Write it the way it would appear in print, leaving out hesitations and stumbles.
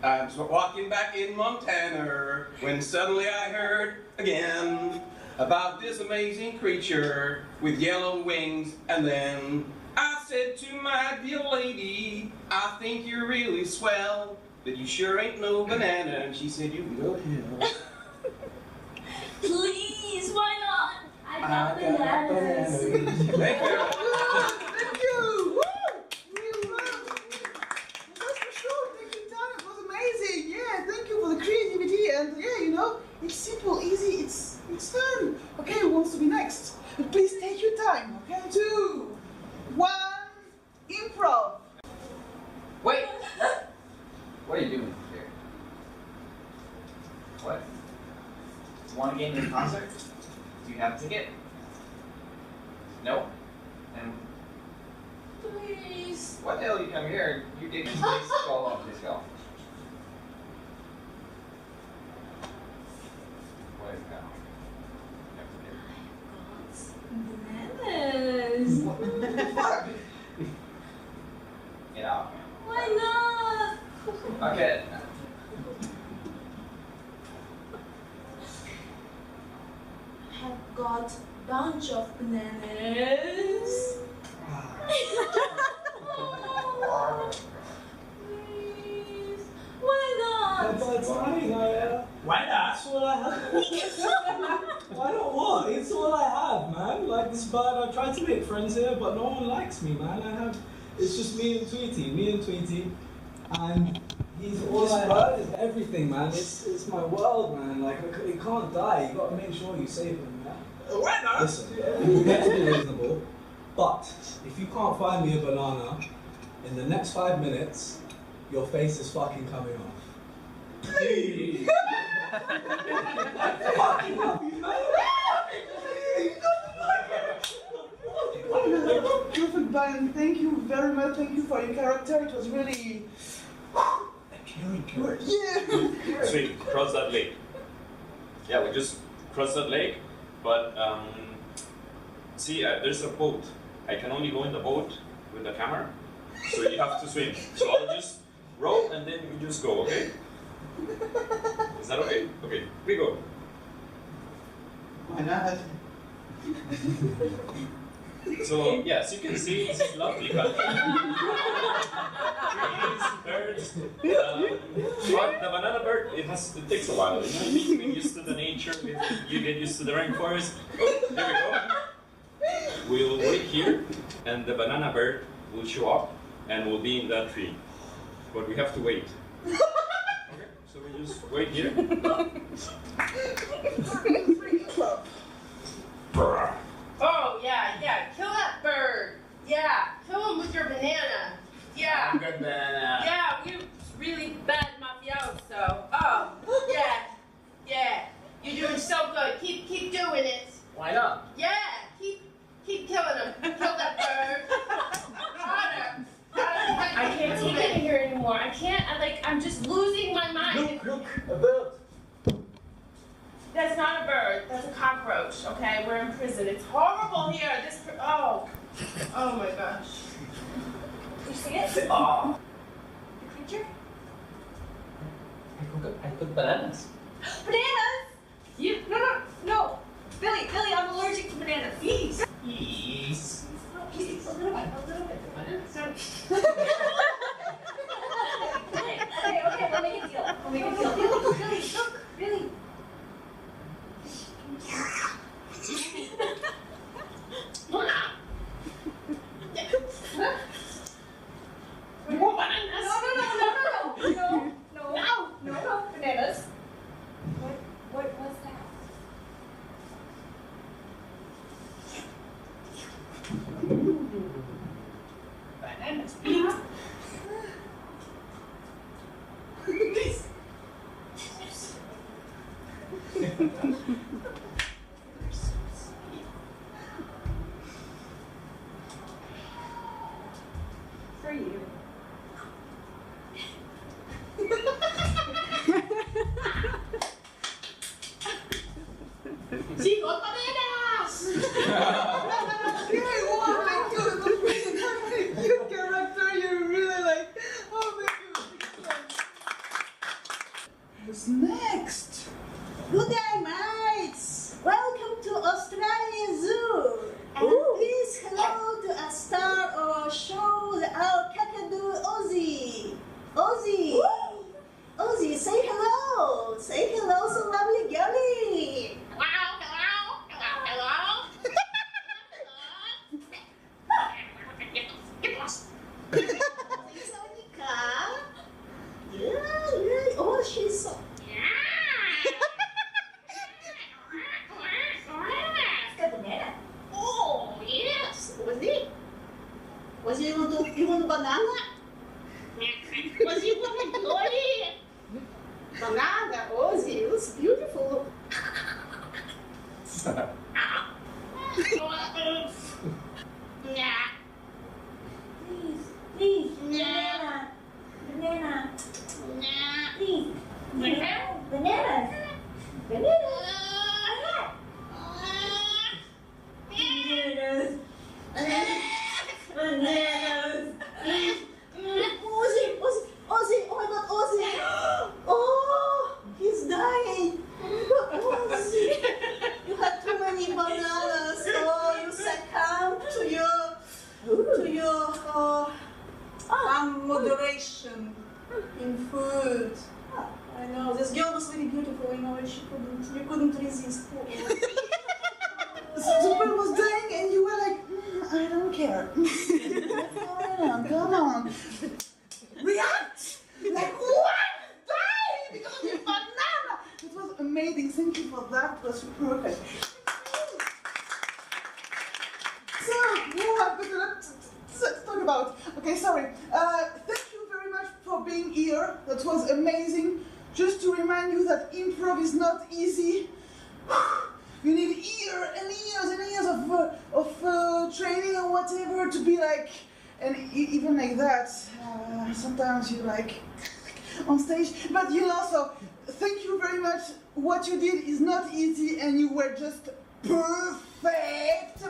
I was walking back in Montana when suddenly I heard again about this amazing creature with yellow wings, and then I said to my dear lady, I think you're really swell, but you sure ain't no banana. And she said, you can go to hell. Please, why not? I got bananas. Thank you. Thank you! Woo! Real love. That's for sure. Thank you, Tom. It was amazing. Yeah, thank you for the creativity. And yeah, you know, it's simple, easy, it's fun. Okay, who wants to be next? But please take your time, okay? 2, 1, improv. Wait! What are you doing here? What? Want to game in concert? Do you have a ticket? No? And Please. what the hell you come here? You did baseball off this golf. What is that? Bananas. What the fuck? Get out. Why not? Okay. I've got a bunch of bananas. Please. Why not? It's fine, why not? That's all I have. Why not what? It's all I have, man. Like this bird, I tried to make friends here, but no one likes me, man. It's just me and Tweety, and he's all I have. Is everything, man. It's my world, man. Like it can't die. You gotta make sure you save him, man. Why not? Listen, you have to be reasonable, but if you can't find me a banana in the next 5 minutes, your face is fucking coming off. Please. Fucking love you, man. Perfect, Brian. Thank you very much. Thank you for your character. It was really good. Yeah. Sweet, cross that lake. Yeah, we just cross that lake, but see, there's a boat. I can only go in the boat with the camera, so you have to swim. So I'll just row and then you just go, okay? Is that okay? Okay, we go. Why not? So, yes, you can see this is lovely country. Trees, birds. But the banana bird, it takes a while. You know, you get used to the nature, you get used to the rainforest. Oh, there we go. We'll wait here, and the banana bird will show up, and will be in that tree. But we have to wait. Okay, so we just wait here. Oh, yeah, kill that bird. Yeah, kill him with your banana. Yeah. I'm good banana. Yeah, we're really bad mafioso. Oh, yeah. You're doing so good. Keep doing it. Why not? Yeah, keep killing him. Kill that bird. Harder. I can't take it in here anymore. I'm just losing my mind. Look, a bird. That's not a bird. That's a cockroach. Okay, we're in prison. It's horrible here. Oh my gosh. You see it? Oh. The creature? I cook bananas. Bananas? No. Billy, I'm allergic to bananas. Please. Yes. Please, a little bit. Okay, we'll make a deal. Billy, look, Billy. We want bananas. No, bananas. What was that? Bananas. Was you want a banana? Was you want a glory? Banana, Ozzy, it was beautiful. Please, banana. Banana. Please. Bananas. Bananas. Bananas. Ozzy, oh my god, Ozzy. Oh, he's dying. Ozzy, you had too many bananas. Oh, you succumbed to your moderation in food. I know, this girl was very beautiful, you know, and you couldn't resist. So the girl was dying and you were like, I don't care. Come on. React! Like, what? Die! Because of your banana! It was amazing, thank you for that, it was perfect. So, now I've got a lot to talk about. Okay, sorry. Thank you very much for being here. That was amazing. Just to remind you that improv is not easy. You need years and years and years of training or whatever to be like, and even like that, sometimes you're like on stage. But you know, so thank you very much. What you did is not easy, and you were just perfect.